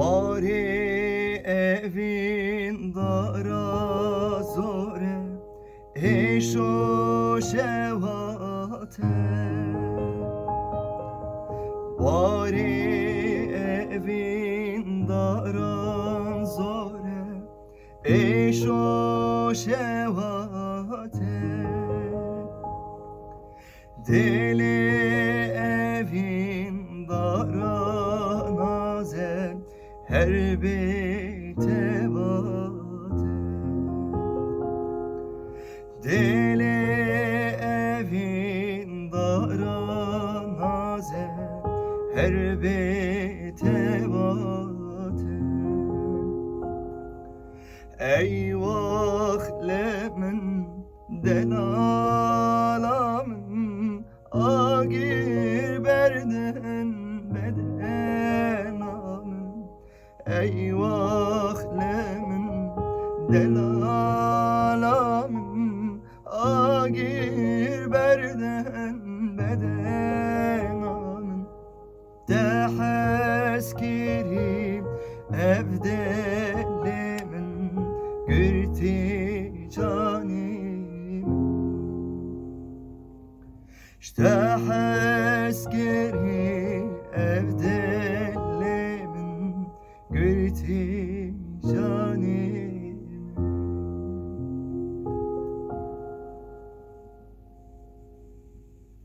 Bari evin dara zore eşo şevate. Bari evin daran zore eşo şevate. Deli evin daran azen her beyte bate. Deli evin daran azen her beyte bate. Eyvah lemin delalamın agir berden bedenamın. Eyvah lemin delalamın agir berden bedenamın. Teheskirim evdelimin gürti canim. İşte evdelimin gürti